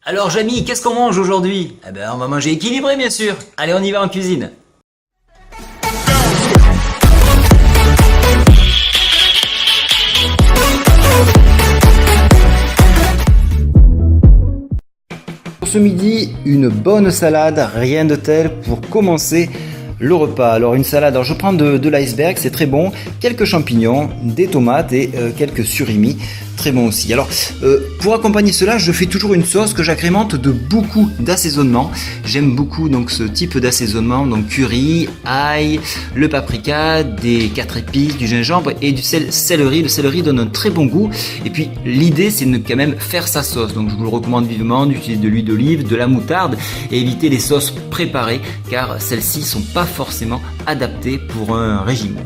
Alors Jamy, qu'est-ce qu'on mange aujourd'hui? Eh ben on va manger équilibré bien sûr. Allez, on y va en cuisine. Pour ce midi, une bonne salade, rien de tel pour commencer le repas. Alors une salade, alors je prends de l'iceberg, c'est très bon, quelques champignons, des tomates et quelques surimi, très bon aussi. Alors pour accompagner cela, je fais toujours une sauce que j'agrémente de beaucoup d'assaisonnements. J'aime beaucoup donc ce type d'assaisonnement, donc curry, ail, le paprika, des 4 épices, du gingembre et du céleri. Le céleri donne un très bon goût et puis l'idée c'est de quand même faire sa sauce. Donc je vous le recommande vivement d'utiliser de l'huile d'olive, de la moutarde et éviter les sauces préparées car celles-ci sont pas forcément adaptées pour un régime.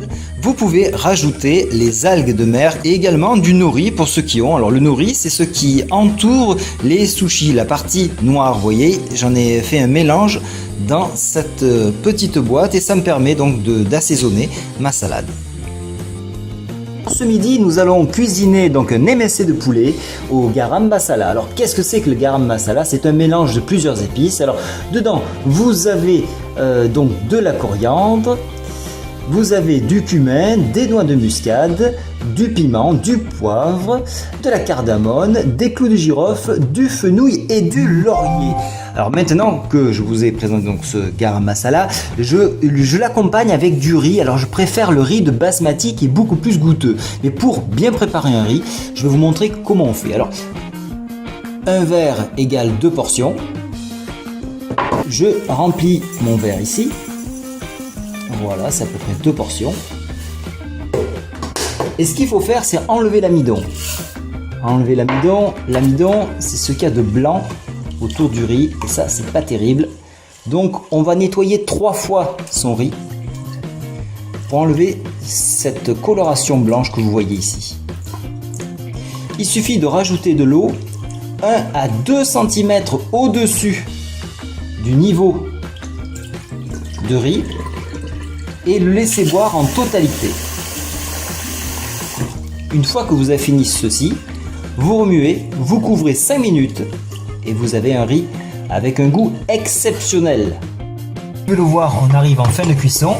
Vous pouvez rajouter les algues de mer et également du nori pour ceux qui ont. Alors le nori, c'est ce qui entoure les sushis, la partie noire. Vous voyez, j'en ai fait un mélange dans cette petite boîte et ça me permet donc d'assaisonner ma salade. Pour ce midi, nous allons cuisiner donc un MSC de poulet au garam masala. Alors qu'est-ce que c'est que le garam masala? C'est un mélange de plusieurs épices. Alors dedans, vous avez donc de la coriandre, vous avez du cumin, des noix de muscade, du piment, du poivre, de la cardamone, des clous de girofle, du fenouil et du laurier. Alors maintenant que je vous ai présenté donc ce garam masala, je l'accompagne avec du riz. Alors je préfère le riz de basmati qui est beaucoup plus goûteux. Mais pour bien préparer un riz, je vais vous montrer comment on fait. Alors un verre égale 2 portions. Je remplis mon verre ici. Voilà, c'est à peu près 2 portions. Et ce qu'il faut faire, c'est enlever l'amidon. Enlever l'amidon. L'amidon, c'est ce qu'il y a de blanc autour du riz. Et ça, c'est pas terrible. Donc, on va nettoyer 3 fois son riz pour enlever cette coloration blanche que vous voyez ici. Il suffit de rajouter de l'eau 1 à 2 cm au-dessus du niveau de riz et le laisser boire en totalité. Une fois que vous avez fini ceci, vous remuez, vous couvrez 5 minutes et vous avez un riz avec un goût exceptionnel. Vous pouvez le voir, on arrive en fin de cuisson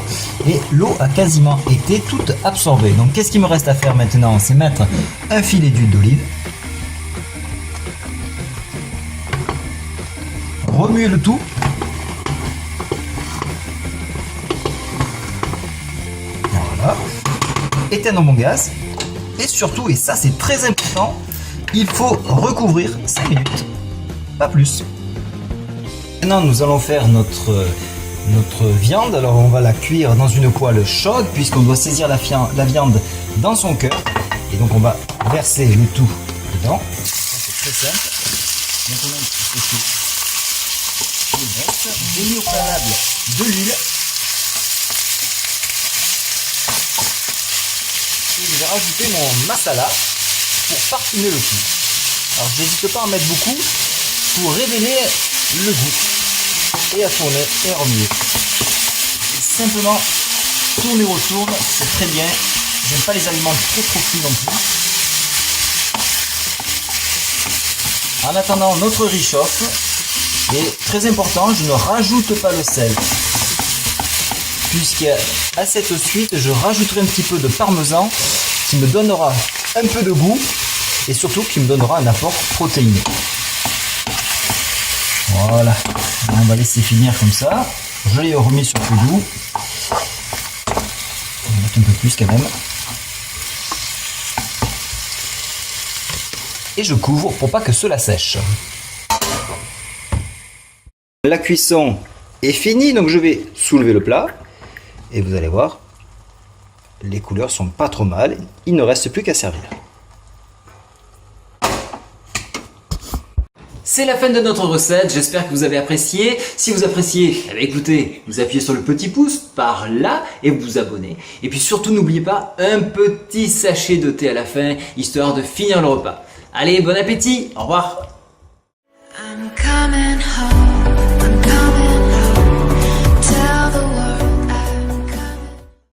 et l'eau a quasiment été toute absorbée. Donc qu'est-ce qu'il me reste à faire maintenant? C'est mettre un filet d'huile d'olive, remuer le tout. Voilà. Éteindre mon gaz. Et surtout, et ça c'est très important, il faut recouvrir 5 minutes, pas plus. Maintenant nous allons faire notre viande. Alors on va la cuire dans une poêle chaude puisqu'on doit saisir la viande dans son cœur. Et donc on va verser le tout dedans. Ça, c'est très simple. Maintenant j'ai mis au préalable de l'huile. Je vais rajouter mon masala pour parfumer le tout. Alors je n'hésite pas à en mettre beaucoup pour révéler le goût. Et à tourner et à remuer. Et simplement tourner retourne, c'est très bien. J'aime pas les aliments trop cuits non plus. En attendant, notre riz chauffe. Et très important, je ne rajoute pas le sel. Puisqu'à cette suite, je rajouterai un petit peu de parmesan qui me donnera un peu de goût et surtout qui me donnera un apport protéiné. Voilà, on va laisser finir comme ça. Je l'ai remis sur plus doux. On va mettre un peu plus quand même. Et je couvre pour pas que cela sèche. La cuisson est finie, donc je vais soulever le plat. Et vous allez voir, les couleurs sont pas trop mal. Il ne reste plus qu'à servir. C'est la fin de notre recette, j'espère que vous avez apprécié. Si vous appréciez, eh bien, écoutez, vous appuyez sur le petit pouce par là et vous vous abonnez. Et puis surtout, n'oubliez pas un petit sachet de thé à la fin, histoire de finir le repas. Allez, bon appétit, au revoir. I'm coming home.